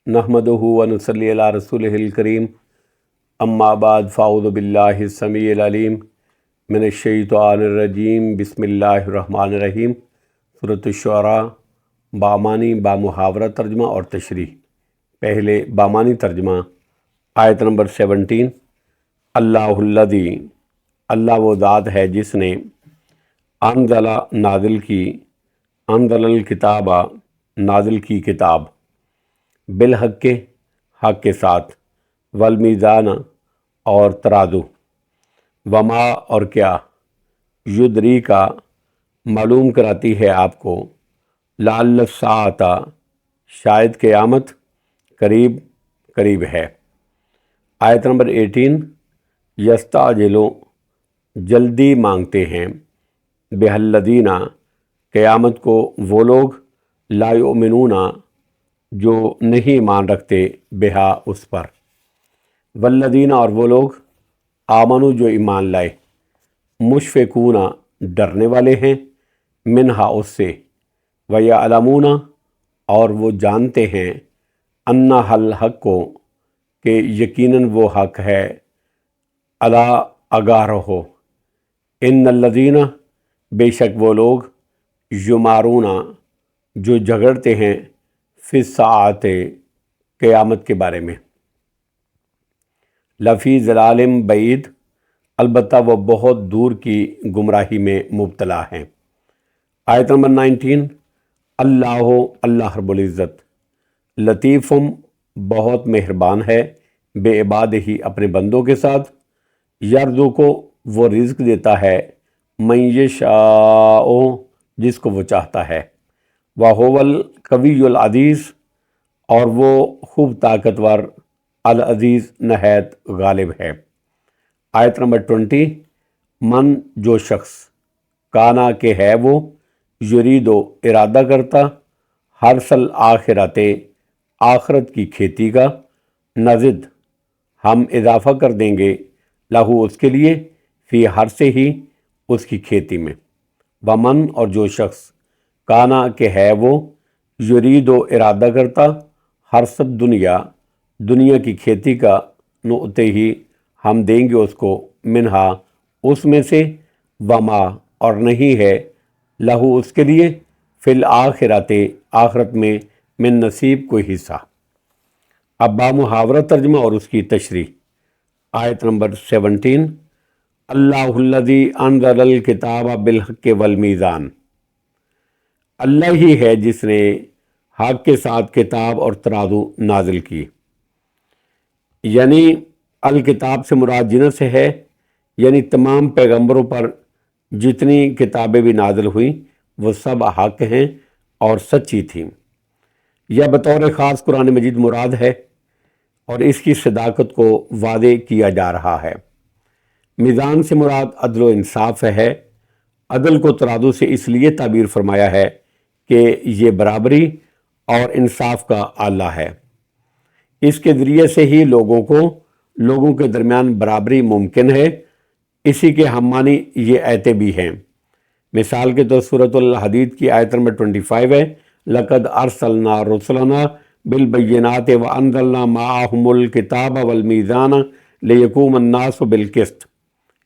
नहमदुहु व नसल्ली अला रसूलिहिल करीम अम्मा बाद फ़ाऊज़ु बिल्लाहि समीइल अलीम मिनश शैतानिर रजीम बिस्मिल्लाहिर्रहमानिर्रहीम। सूरह शुअरा बामानी बामुहावरा तर्जमा और तशरीह। पहले बामानी तर्जमा। आयत नंबर 17। अल्लाहुल्लज़ी, अल्लाह वो ज़ात है जिसने अनज़ला नाजिल की, अनज़लल किताबा नाजिल की किताब, बिल हक़ के हक़ के साथ, वल मीज़ान और तराजू, वमा और क्या, युदरी का मालूम कराती है आपको, लअल्ल साअता शायद क़यामत करीब करीब है। आयत नंबर 18। यस्ताजिलो जल्दी मांगते हैं, बिहल्लदीना क़यामत को वो लोग, ला युमिनूना जो नहीं ईमान रखते, बिहा उस पर, वल्लदीना और वो लोग, आमनु जो ईमान लाए, मुशफ़िकूना डरने वाले हैं, मिनहा उससे, वयअलमूना और वो जानते हैं, अन्ना हल हक़ को कि यकीनन वो हक़ है, अला आगाह रहो, इन्नल्लज़ीना बेशक वो लोग, युमारूना जो झगड़ते हैं, फ़िस्साअते क़यामत के बारे में, लफ़ी ज़लालिम बईद अलबत्ता वो बहुत दूर की गुमराही में मुब्तला हैं। आयत नंबर 19। अल्लाह रब्बुल इज़्ज़त, लतीफ़ुम बहुत मेहरबान है, बेइबादिही अपने बंदों के साथ, यर्ज़ु को वो रिज़्क़ देता है, मन यशाओ जिसको वो चाहता है, व हुवल कवियुल अज़ीज़ और वो खूब ताकतवर, अल अज़ीज़ नहायत गालिब है। आयत नंबर 20। मन जो शख्स, काना के है वो, युरीदो इरादा करता, हर्सल आखिरते आखरत की खेती का, नज़िद हम इजाफ़ा कर देंगे, लहू उसके लिए, फ़ी हर से ही उसकी खेती में, वमन और जो शख्स, काना के है वो, युरीदो इरादा करता, हर्सद दुनिया दुनिया की खेती का, नुअते ही हम देंगे उसको, मिनहा उसमें से, वमा और नहीं है, लहू उसके लिए, फ़िल आखिरते आखरत में, मिन नसीब कोई हिस्सा। अब बामुहावरा तर्जमा और उसकी तशरीह। आयत नंबर 17। अल्लाहुल्लज़ी अनज़लल किताब बिल हक़्क़ि वल मीज़ान, अल्लाह ही है जिसने हक़ के साथ किताब और तराजू नाजिल की। यानी अल किताब से मुराद जिन्स से है, यानी तमाम पैगंबरों पर जितनी किताबें भी नाजिल हुई वो सब हक़ हैं और सच्ची थीं। यह बतौर ख़ास कुरान मजीद मुराद है और इसकी सदाकत को वादे किया जा रहा है। मीज़ान से मुराद अदल व इंसाफ है। अदल को तराजू से इसलिए ताबीर फरमाया है कि ये बराबरी और इंसाफ का आला है। इसके ज़रिए से ही लोगों के दरमियान बराबरी मुमकिन है। इसी के हम्मानी ये आयतें भी हैं। मिसाल के तौर सूरतुल हदीद की आयत नंबर 25 है, लक़द अरसलना रुसलना बिल बय्यिनात व अंज़लना माअहुमुल किताब वल मीज़ान लियक़ूमन नासु बिल क़िस्त।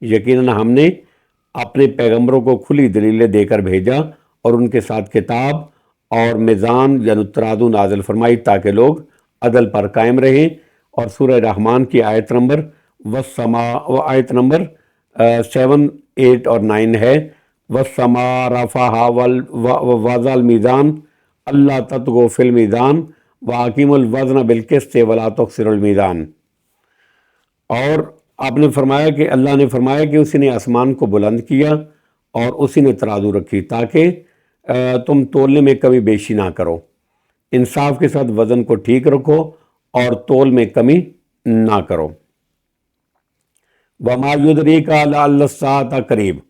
यकीनन हमने अपने पैगंबरों को खुली दलीलें देकर भेजा और उनके साथ किताब और मीज़ान यानी तराजू नाज़िल फरमाई ताकि लोग अदल पर कायम रहें। और सूरह रहमान की आयत नंबर आयत नंबर 7, 8 और 9 है, वस्समा रफ़अहा वज़ल मीज़ान अल्ला ततगौ फ़िल मीज़ान वअक़ीमुल वज़न बिल क़िस्त वला तुख़्सिरुल मीज़ान। और आपने फरमाया कि अल्लाह ने फरमाया कि उसी ने आसमान को बुलंद किया और उसी ने तराजू रखी ताकि तुम तोलने में कमी बेशी ना करो। इंसाफ के साथ वज़न को ठीक रखो और तोल में कमी ना करो। वमा युदरीका लअल्ल अस्साअता करीब,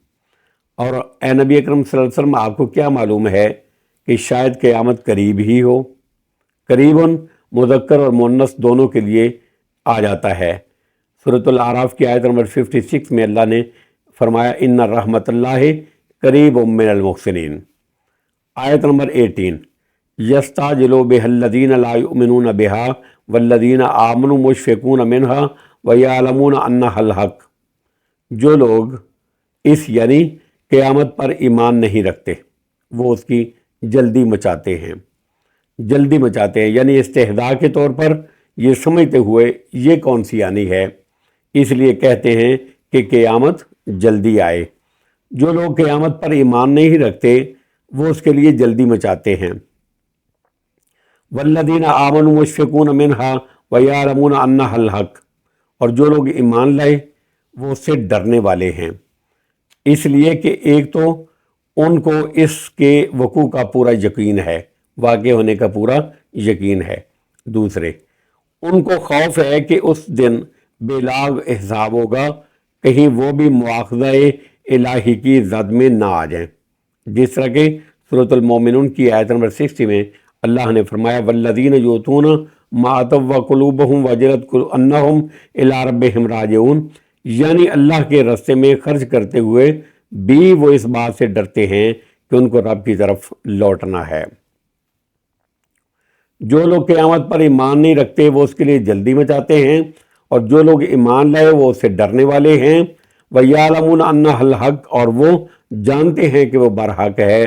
और ए नबी अकरम सल्लल्लाहु अलैहि वसल्लम आपको क्या मालूम है कि शायद क़यामत करीब ही हो। करीबन मुज़क्कर और मुअन्नस दोनों के लिए आ जाता है। सूरतुल आराफ की आयत नंबर 56 में अल्लाह ने फरमाया, इन्ना रहमतुल्लाहि करीबुम मिनल मुहसिनीन। आयत नंबर 18। यस्ताजिलु बिहल्लज़ीना ला युमिनून बिहा वल्लज़ीना आमनु मुशफ़िकून मिनहा व यअलमून अन्नहल हक़। जो लोग इस यानी क़यामत पर ईमान नहीं रखते वो उसकी जल्दी मचाते हैं यानी इस्तेहदा के तौर पर ये समझते हुए ये कौन सी आनी है, इसलिए कहते हैं कि क़यामत जल्दी आए। जो लोग क़यामत पर ईमान नहीं रखते वो उसके लिए जल्दी मचाते हैं। वल्लज़ीना आमनु मुशफ़िकून मिनहा व यअलमून अन्नहल हक़, और जो लोग ईमान लाए वो उससे डरने वाले हैं, इसलिए कि एक तो उनको इसके वक़ू का पूरा यकीन है, वाक़े होने का पूरा यकीन है। दूसरे, उनको खौफ है कि उस दिन बेलाग हिसाब होगा, कहीं वो भी मुआख़ज़ा इलाही की ज़द में ना आ जाएं। जिस तरह के सूरतुल मोमिनून की आयत नंबर 60 में अल्लाह ने फरमाया वल्लज़ीना यूतून मा अतव व कुलूबहुम वजलत अन्नहुम इला रब्बिहिम राजिऊन, यानी अल्लाह के रास्ते में खर्च करते हुए भी वो इस बात से डरते हैं कि उनको रब की तरफ लौटना है। जो लोग क़यामत पर ईमान नहीं रखते वो उसके लिए जल्दी मचाते हैं, और जो लोग ईमान लाए वो उससे डरने वाले हैं। व यअलमून अन्नहल हक़, और वो जानते हैं कि वो बरहक है।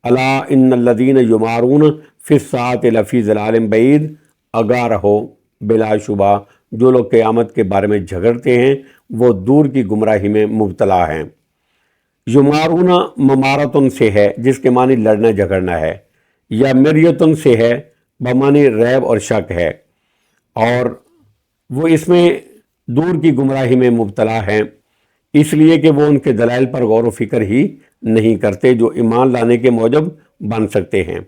अला इन्नल्लज़ीना युमारून फ़िस्साअति लफ़ी ज़लालिम बईद, आगाह रहो बिलाशुबा जो लोग क़यामत के बारे में झगड़ते हैं वो दूर की गुमराही में मुब्तला हैं। युमारूना ममारतुन से है जिसके मानी लड़ना झगड़ना है, या मिर्यतुन से है बमानी रैब और शक है, और वो इसमें दूर की गुमराही में मुब्तला हैं इसलिए कि वो उनके दलाइल पर गौर व फिक्र ही नहीं करते जो ईमान लाने के मौजब बन सकते हैं।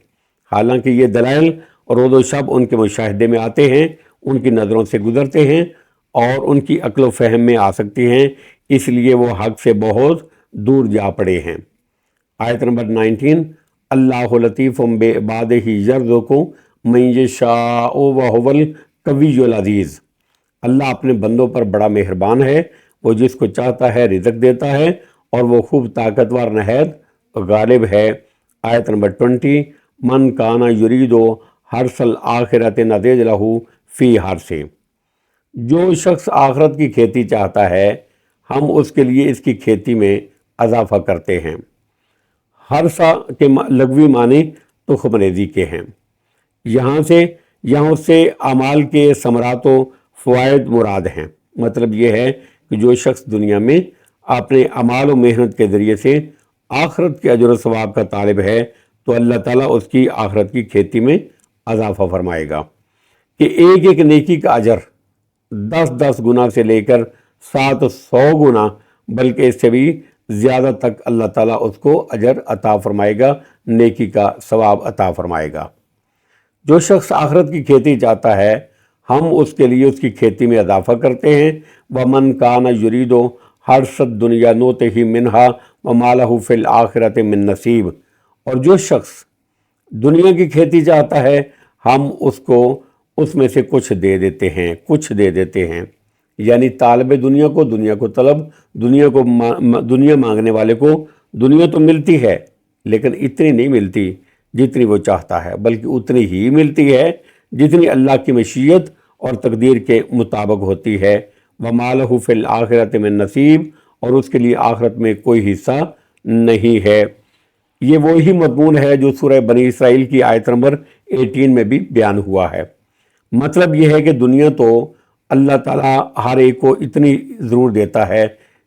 हालांकि ये दलाइल रोज़ व शब उनके मुशाहिदे में आते हैं, उनकी नज़रों से गुज़रते हैं और उनकी अक्ल व फ़हम में आ सकती हैं, इसलिए वो हक़ से बहुत दूर जा पड़े हैं। आयत नंबर 19, अल्लाहु लतीफ़ुम बिइबादिही यर्ज़ुक़ु मन यशाअ व हुवल कवियुल अज़ीज़। अल्लाह अपने बंदों पर बड़ा मेहरबान है, वो जिसको चाहता है रिज़्क़ देता है और वो खूब ताकतवर नहायत गालिब है। आयत नंबर 20, मन काना युरीदो हर्सल आखिरत नज़ीद लहू फ़ी हर्से। जो शख्स आखरत की खेती चाहता है हम उसके लिए इसकी खेती में इजाफ़ा करते हैं। हर्सा के लग़वी माने तुख़्मरेज़ी के हैं। यहाँ उससे अमाल के समरातो फ़वाइद मुराद हैं। मतलब ये है कि जो शख्स दुनिया में अपने अमाल व मेहनत के ज़रिए से आखरत के अजर व सवाब का तालिब है तो अल्लाह ताला उसकी आखरत की खेती में इजाफ़ा फरमाएगा कि एक एक नेकी का अजर 10-10 गुना से लेकर 700 गुना बल्कि इससे भी ज़्यादा तक अल्लाह ताला उसको अजर अता फरमाएगा, नेकी का सवाब अता फरमाएगा। जो शख्स आखरत की खेती चाहता है हम उसके लिए उसकी खेती में इजाफ़ा करते हैं। वमन काना युरीदो हर्सद दुनिया नोते ही मिनहा व मालहु फिल आखिरत मिन नसीब, और जो शख्स दुनिया की खेती चाहता है हम उसको उसमें से कुछ दे देते हैं। यानी तालिब दुनिया को तलब, दुनिया मांगने वाले को दुनिया तो मिलती है लेकिन इतनी नहीं मिलती जितनी वो चाहता है, बल्कि उतनी ही मिलती है जितनी अल्लाह की मशीयत और तकदीर के मुताबिक होती है। व मालहु फिल आखिरत में नसीब, और उसके लिए आखिरत में कोई हिस्सा नहीं है। ये वही मज़मून है जो सूरह बनी इसराइल की आयत नंबर 18 में भी बयान हुआ है। मतलब यह है कि दुनिया तो अल्लाह ताला हर एक को इतनी ज़रूर देता है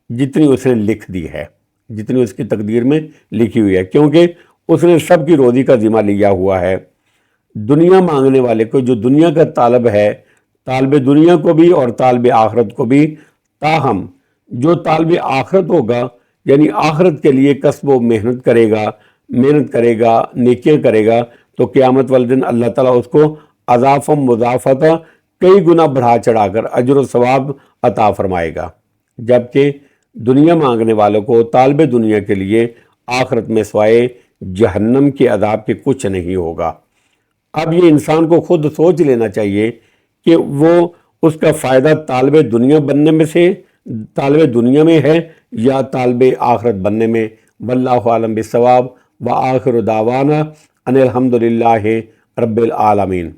जितनी उसने लिख दी है, जितनी उसकी तकदीर में लिखी हुई है, क्योंकि उसने सबकी रोज़ी का ज़िम्मा लिया हुआ है। दुनिया मांगने वाले को जो दुनिया का तालब है, तालिब दुनिया को भी और तालिब आखरत को भी, ताहम जो तालिब आखरत होगा यानी आखरत के लिए कसब व मेहनत करेगा, नेकियां करेगा, तो क़यामत वाले दिन अल्लाह ताला उसको अज़ाफ़म मुज़ाफ़ता कई गुना बढ़ा चढ़ाकर अजर व सवाब अता फरमाएगा। जबकि दुनिया मांगने वालों को तालिब दुनिया के लिए आखरत में सिवाय जहन्नम के अज़ाब के कुछ नहीं होगा। अब ये इंसान को खुद सोच लेना चाहिए कि वो उसका फ़ायदा तालिब दुनिया में है या तालिब आखरत बनने में। वल्लाहु आलम बिस्सवाब व आखिरु दावाना अनिल हम्दुलिल्लाहि رب العالمین.